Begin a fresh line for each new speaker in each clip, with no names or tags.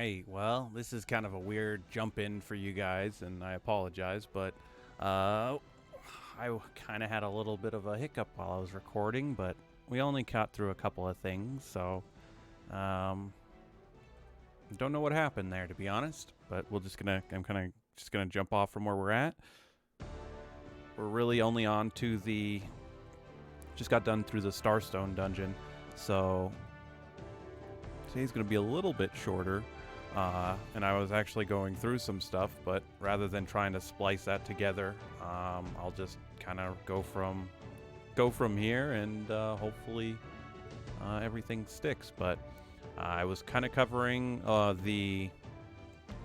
Alright, well, this is kind of a weird jump in for you guys, and I apologize, but uh, I kind of had a little bit of a hiccup while I was recording, but we only cut through a couple of things, so um, don't know what happened there, to be honest. But I'm kind of just gonna jump off from where we're at. We're really only on to just got done through the Starstone dungeon, so today's gonna be a little bit shorter. And I was actually going through some stuff, but rather than trying to splice that together, I'll just kind of go from here, and hopefully everything sticks. But I was kind of covering the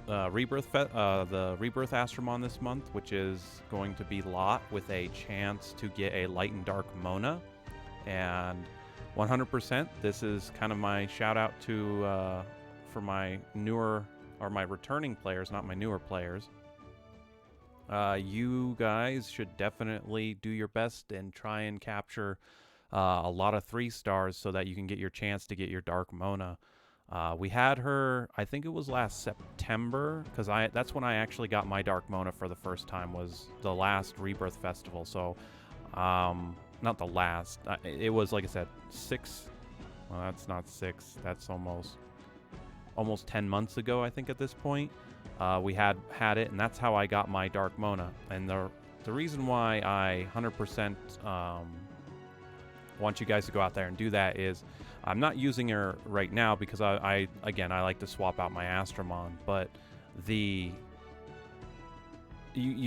Rebirth Astromon this month, which is going to be Lot with a chance to get a Light and Dark Mona, and 100%. This is kind of my shout out to for my newer or my returning players, not my newer players. You guys should definitely do your best and try and capture a lot of 3 stars so that you can get your chance to get your Dark Mona. We had her, I think it was last September, because that's when I actually got my Dark Mona for the first time, was the last Rebirth Festival. So, not the last. It was, like I said, 6. Well, that's not 6. That's almost 10 months ago, I think, at this point. We had it, and that's how I got my Dark Mona. And the reason why I 100% want you guys to go out there and do that is I'm not using her right now because I like to swap out my Astromon, but you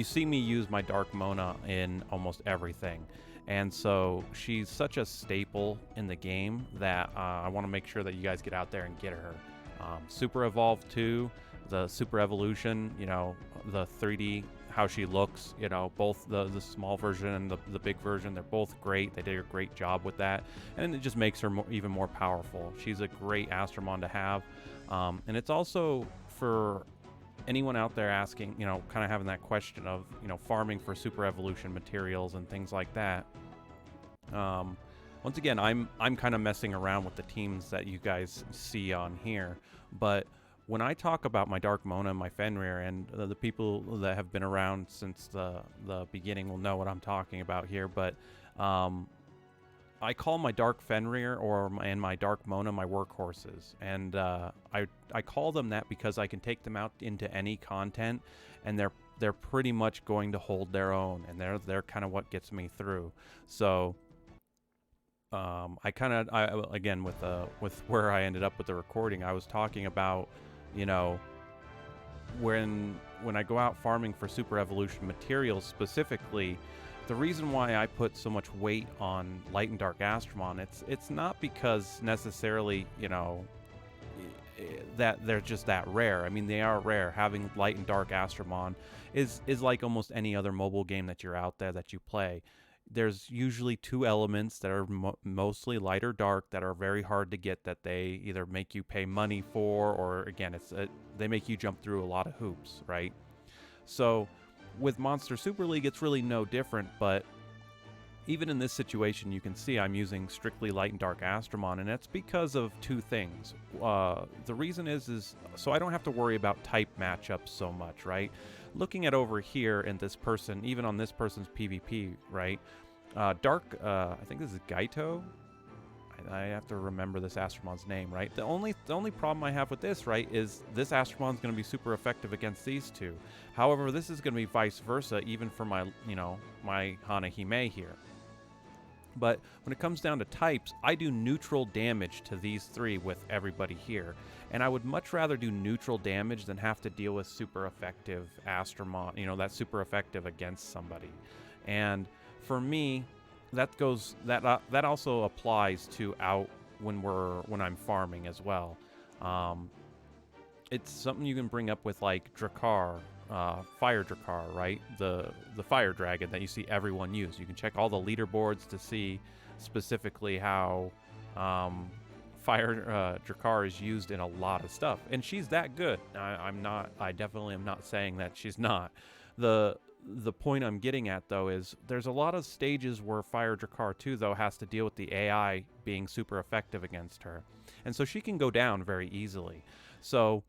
see me use my Dark Mona in almost everything. And so she's such a staple in the game that I want to make sure that you guys get out there and get her. Super Evolve 2, the Super Evolution, the 3D, how she looks, both the small version and the big version, they're both great. They did a great job with that, and it just makes her even more powerful. She's a great Astromon to have, and it's also for anyone out there asking, kind of having that question of, farming for Super Evolution materials and things like that. Once again, I'm kind of messing around with the teams that you guys see on here, but when I talk about my Dark Mona and my Fenrir, and the people that have been around since the beginning will know what I'm talking about here, but I call my Dark Fenrir and my Dark Mona my workhorses, and I call them that because I can take them out into any content, and they're pretty much going to hold their own, and they're kind of what gets me through. So again, with where I ended up with the recording, I was talking about, when I go out farming for Super Evolution materials specifically, the reason why I put so much weight on Light and Dark Astromon, it's not because necessarily, that they're just that rare. I mean, they are rare. Having Light and Dark Astromon is like almost any other mobile game that you're out there that you play. There's usually 2 elements that are mostly light or dark that are very hard to get, that they either make you pay money for, or again, they make you jump through a lot of hoops, right? So with Monster Super League, it's really no different, but even in this situation, you can see I'm using strictly Light and Dark Astromon, and that's because of 2 things. The reason is so I don't have to worry about type matchups so much, right? Looking at over here in this person, even on this person's PvP, right? Dark, I think this is Gaito. I have to remember this Astromon's name, right? The only problem I have with this, right, is this Astromon's going to be super effective against these 2. However, this is going to be vice versa, even for my, my Hanahime here. But when it comes down to types, I do neutral damage to these 3 with everybody here. And I would much rather do neutral damage than have to deal with super effective Astromon, that's super effective against somebody. And for me, that also applies to out when I'm farming as well. It's something you can bring up with like Drakkar, Fire Drakkar, right? The fire dragon that you see everyone use. You can check all the leaderboards to see specifically how Fire Drakkar is used in a lot of stuff, and she's that good. I definitely am not saying that she's not. The point I'm getting at, though, is there's a lot of stages where Fire Drakkar 2, though, has to deal with the AI being super effective against her. And so she can go down very easily. So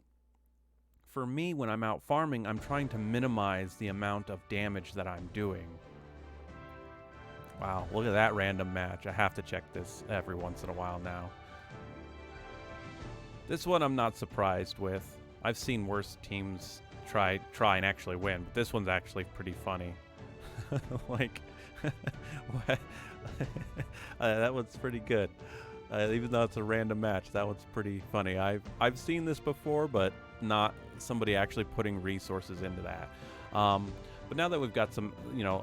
for me, when I'm out farming, I'm trying to minimize the amount of damage that I'm doing. Wow, look at that random match. I have to check this every once in a while now. This one I'm not surprised with. I've seen worse teams try and actually win, but this one's actually pretty funny. Like, what? That one's pretty good. Even though it's a random match, that one's pretty funny. I've seen this before, but not somebody actually putting resources into that. But now that we've got some,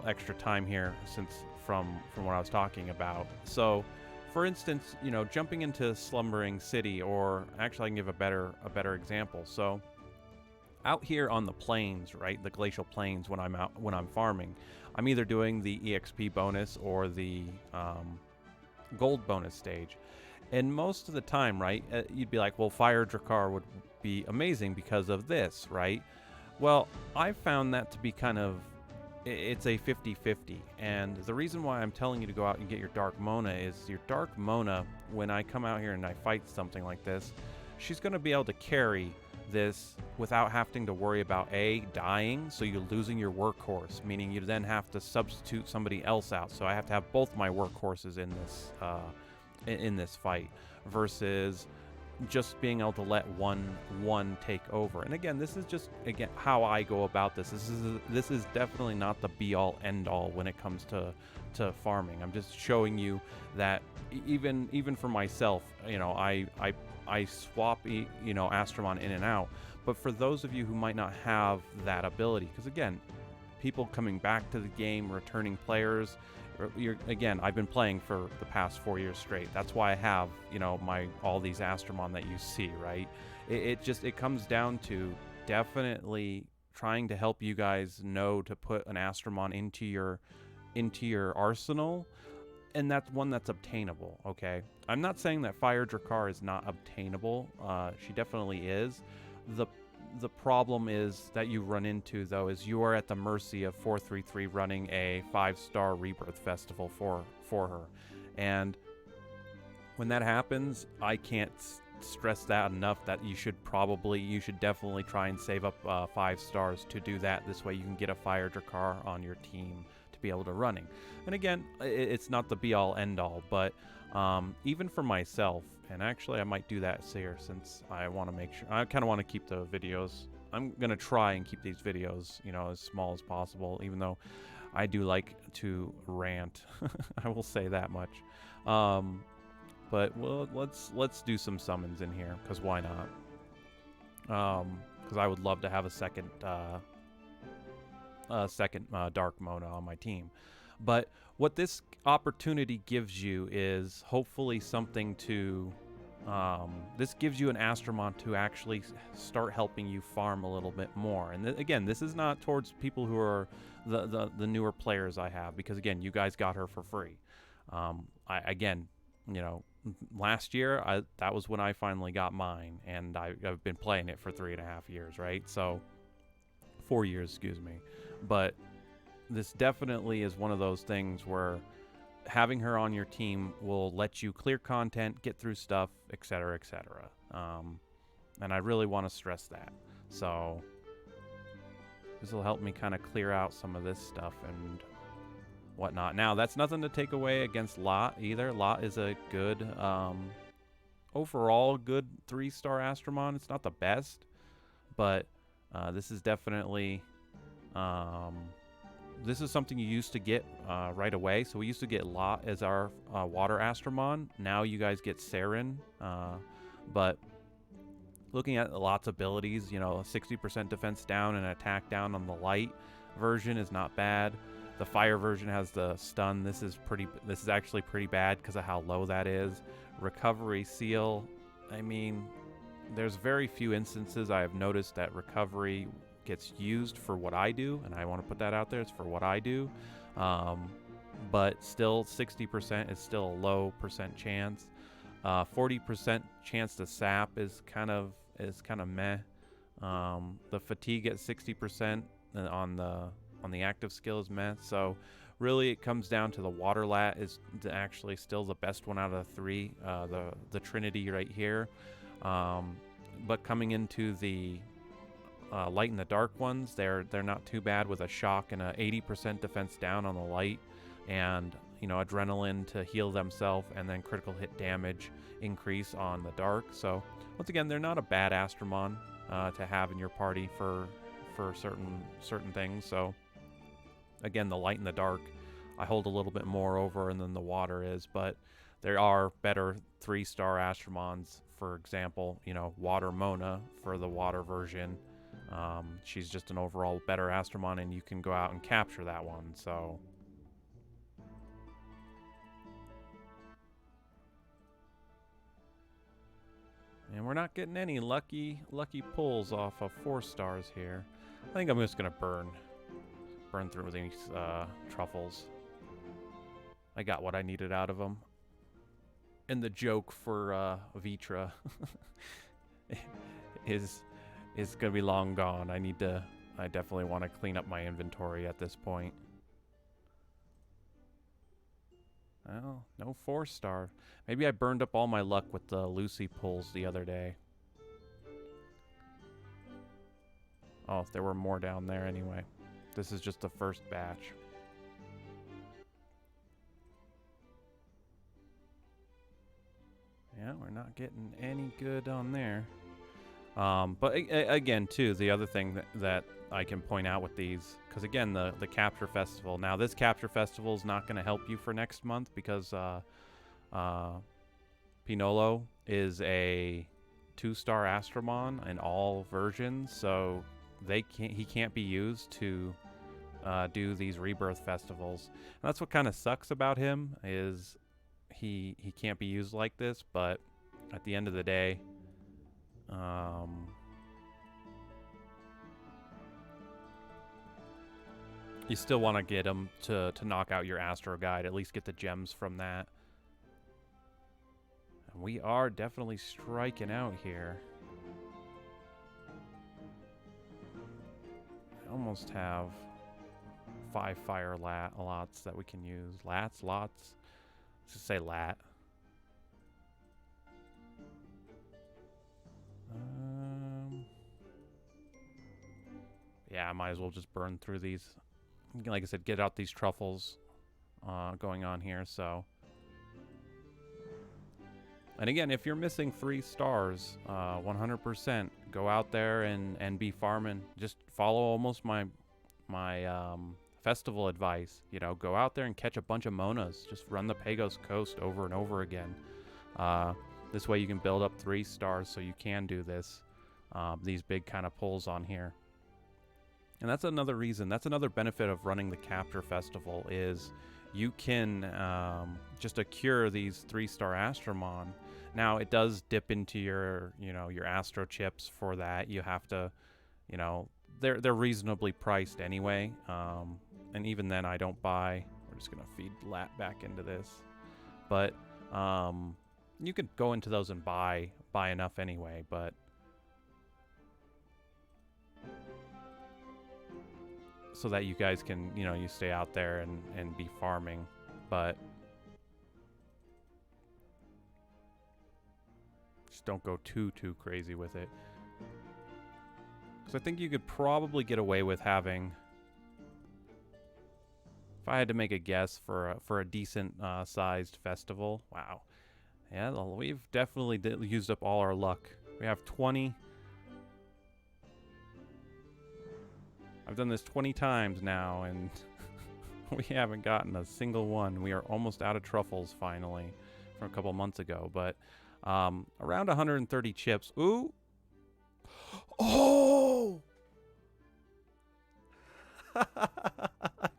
extra time here since from what I was talking about. So, for instance, jumping into Slumbering City, or actually I can give a better example. So, out here on the plains, right, the glacial plains, when I'm farming, I'm either doing the EXP bonus or the gold bonus stage. And most of the time, right, you'd be like, well, Fire Drakkar would be amazing because of this, right? Well, I found that to be kind of, it's a 50-50. And the reason why I'm telling you to go out and get your Dark Mona is your Dark Mona, when I come out here and I fight something like this, she's going to be able to carry this without having to worry about dying, so you're losing your workhorse, meaning you then have to substitute somebody else out. So I have to have both my workhorses in this fight, versus just being able to let one take over. And again, this is just how I go about this. This is definitely not the be all end all when it comes to farming. I'm just showing you that even for myself, I swap Astromon in and out. But for those of you who might not have that ability, because again, people coming back to the game, returning players, I've been playing for the past 4 years straight. That's why I have, all these Astromon that you see, right? It comes down to definitely trying to help you guys know to put an Astromon into your arsenal, and that's one that's obtainable, okay? I'm not saying that Fire Drakkar is not obtainable. She definitely is. The problem is that you run into, though, is you are at the mercy of 433 running a 5-star Rebirth Festival for her. And when that happens, I can't stress that enough, that you should definitely try and save up 5 stars to do that. This way you can get a Fire Drakkar on your team to be able to running. And again, it's not the be-all, end-all, but even for myself, and actually I might do that here, since I want to make sure, I kind of want to keep the videos, I'm going to try and keep these videos, as small as possible, even though I do like to rant. I will say that much. But let's do some summons in here, because why not? Because I would love to have a second Dark Mona on my team. But what this opportunity gives you is hopefully something to, this gives you an Astromon to actually start helping you farm a little bit more. And again, this is not towards people who are the newer players I have, because again, you guys got her for free. Last year, that was when I finally got mine, and I've been playing it for 3.5 years, right? So, 4 years, excuse me. But this definitely is one of those things where having her on your team will let you clear content, get through stuff, etc., etc. And I really want to stress that. So this will help me kind of clear out some of this stuff and whatnot. Now, that's nothing to take away against Lot either. Lot is a good, overall good 3-star Astromon. It's not the best, but this is definitely... this is something you used to get right away. So we used to get Lot as our water Astromon. Now you guys get Saren. But looking at Lot's abilities, a 60% defense down and attack down on the light version is not bad. The fire version has the stun. This is actually pretty bad because of how low that is. Recovery seal. I mean, there's very few instances I have noticed that recovery gets used for what I do, and I want to put that out there. It's for what I do, but still 60% is still a low percent chance. 40% chance to sap is kind of meh. The fatigue at 60% on the active skill is meh. So really it comes down to the water lat is actually still the best one out of the 3, the Trinity right here. But coming into the light and the dark ones, they're not too bad with a shock and a 80% defense down on the light, and adrenaline to heal themselves, and then critical hit damage increase on the dark. So once again, they're not a bad Astromon to have in your party for certain things. So again, the light and the dark I hold a little bit more over than the water is, but there are better 3-star Astromons. For example, Water Mona for the water version. She's just an overall better Astromon, and you can go out and capture that one. So and we're not getting any lucky pulls off of 4 stars here. I think I'm just gonna burn through these truffles. I got what I needed out of them. And the joke for Vitra is gonna be long gone. I definitely want to clean up my inventory at this point. Well, no 4-star. Maybe I burned up all my luck with the Lucy pulls the other day. Oh, there were more down there anyway. This is just the first batch. Yeah, we're not getting any good on there. But again, too, the other thing that I can point out with these, because again, the Capture Festival. Now, this Capture Festival is not going to help you for next month because Pinolo is a 2-star Astromon in all versions, so he can't be used to do these rebirth festivals. And that's what kind of sucks about him is he can't be used like this. But at the end of the day, you still want to get him to knock out your Astro Guide, at least get the gems from that. And we are definitely striking out here. I almost have 5 fire lots that we can use. Lots. Let's just say lat. Yeah, I might as well just burn through these. Like I said, get out these truffles going on here. So, and again, if you're missing 3 stars, 100% go out there and be farming. Just follow almost my festival advice. Go out there and catch a bunch of Monas. Just run the Pagos Coast over and over again. This way you can build up 3 stars, so you can do this. These big kind of pulls on here. And that's another reason, that's another benefit of running the Capture Festival is you can just accrue these 3-star Astromon. Now, it does dip into your Astro chips for that. You have to, they're reasonably priced anyway. And even then, I don't buy. We're just going to feed Lat back into this. But you could go into those and buy enough anyway, but so that you guys can, you stay out there and be farming. But just don't go too crazy with it. Because I think you could probably get away with having, if I had to make a guess for a decent sized festival. Wow. Yeah, we've definitely used up all our luck. We have 20. I've done this 20 times now, and we haven't gotten a single one. We are almost out of truffles, finally, from a couple months ago. But around 130 chips. Ooh! Oh!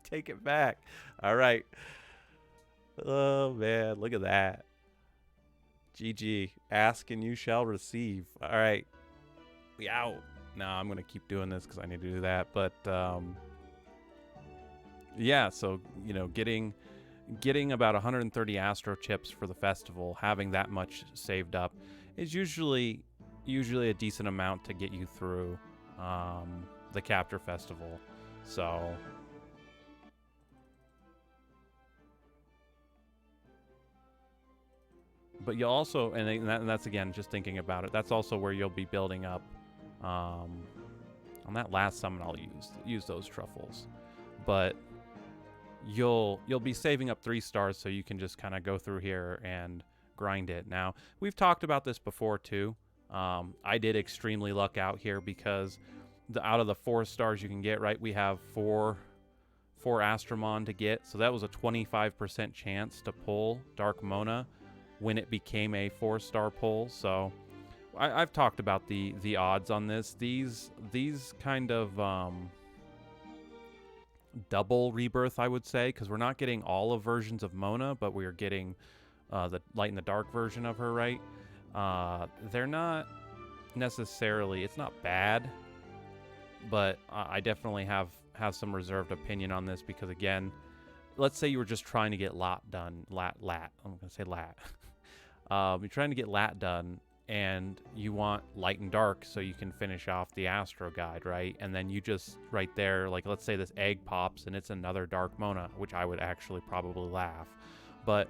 Take it back. All right. Oh, man. Look at that. GG. Ask and you shall receive. All right. We out. No, I'm going to keep doing this because I need to do that. But, yeah, so, getting about 130 Astro chips for the festival, having that much saved up, is usually a decent amount to get you through the Capture Festival. So, but you'll also, and that's again, just thinking about it, that's also where you'll be building up On that last summon, I'll use those truffles. But you'll be saving up 3 stars so you can just kind of go through here and grind it. Now, we've talked about this before too. I did extremely luck out here because out of the 4 stars you can get, right, we have 4 Astromon to get. So that was a 25% chance to pull Dark Mona when it became a 4-star pull. So I've talked about the odds on this. These kind of double rebirth, I would say, because we're not getting all of versions of Mona, but we are getting the light and the dark version of her, right? They're not necessarily, it's not bad, but I definitely have some reserved opinion on this because, again, let's say you were just trying to get lat done. I'm going to say lat. You're trying to get lat done, and you want light and dark so you can finish off the Astro Guide, right? And then you just, right there, like, let's say this egg pops and it's another Dark Mona, which I would actually probably laugh. But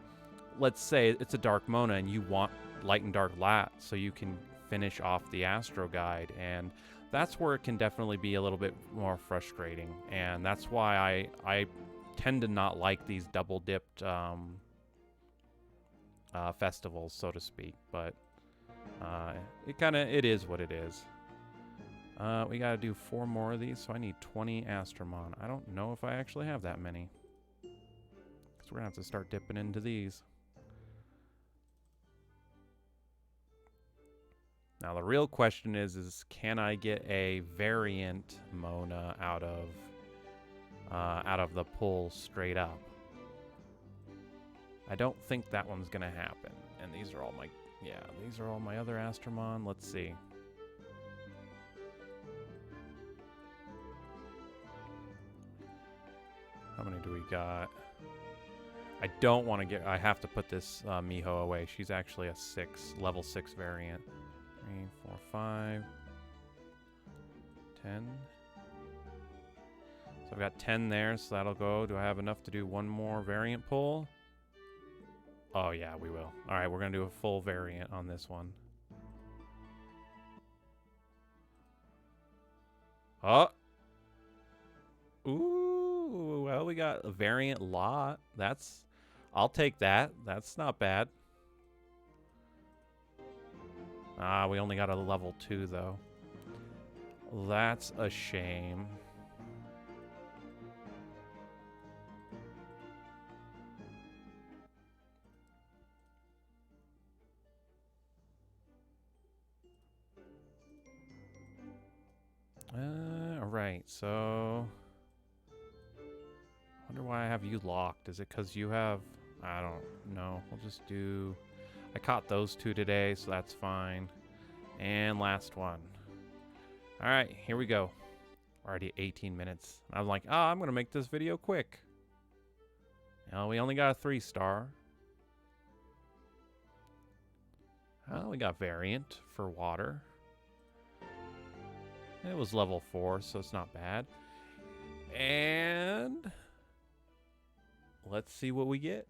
let's say it's a Dark Mona and you want light and dark lat so you can finish off the Astro Guide, and that's where it can definitely be a little bit more frustrating. And that's why I tend to not like these double-dipped festivals, so to speak. But it is what it is. We gotta do 4 more of these, so I need 20 Astromon. I don't know if I actually have that many, because we're gonna have to start dipping into these. Now the real question is can I get a variant Mona out of the pull straight up? I don't think that one's gonna happen. And these are all my other Astromon. Let's see. How many do we got? I don't want to get... I have to put this Miho away. She's actually a level 6 variant. 3, 4, 5, 10. So I've got 10 there, so that'll go. Do I have enough to do one more variant pull? Oh, yeah, we will. All right, we're going to do a full variant on this one. Oh! Ooh, well, we got a variant lot. I'll take that. That's not bad. Ah, we only got a level 2, though. That's a shame. Alright, so... I wonder why I have you locked. Is it because you have... I don't know. We'll just do... I caught those 2 today, so that's fine. And last one. Alright, here we go. We're already 18 minutes. I'm like, I'm going to make this video quick. Now, we only got a 3-star. Well, we got variant for water. It was level 4, so it's not bad. And let's see what we get.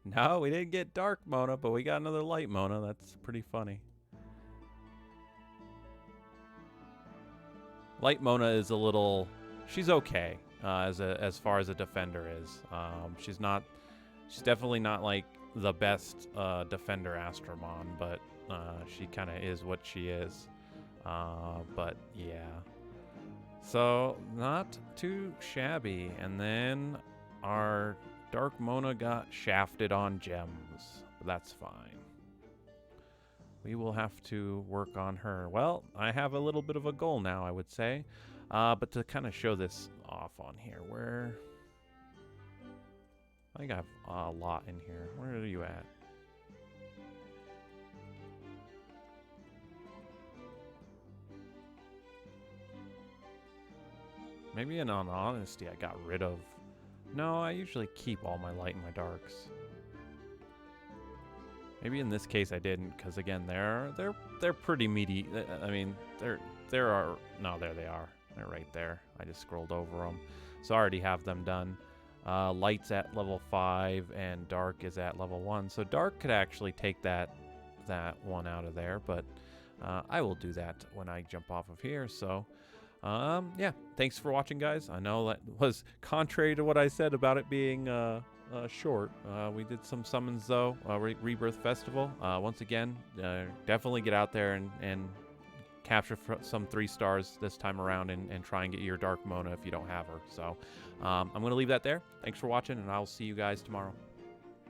No, we didn't get Dark Mona, but we got another Light Mona. That's pretty funny. Light Mona is a little... She's okay as far as a defender is. She's definitely not like the best defender Astromon, but she kind of is what she is. But yeah. So, not too shabby. And then our Dark Mona got shafted on gems. But that's fine. We will have to work on her. Well, I have a little bit of a goal now, I would say. But to kind of show this off on here, where... I think I have a lot in here. Where are you at? Maybe in all honesty, I got rid of... No, I usually keep all my light and my darks. Maybe in this case I didn't, because again, they're pretty meaty. I mean, there are... No, there they are. They're right there. I just scrolled over them. So I already have them done. Light's at level 5 and Dark is at level 1. So Dark could actually take that one out of there, but I will do that when I jump off of here. So yeah, thanks for watching, guys. I know that was contrary to what I said about it being short. We did some summons though, Rebirth Festival. Once again, definitely get out there and capture some 3 stars this time around and try and get your Dark Mona if you don't have her. So I'm going to leave that there. Thanks for watching, and I'll see you guys tomorrow.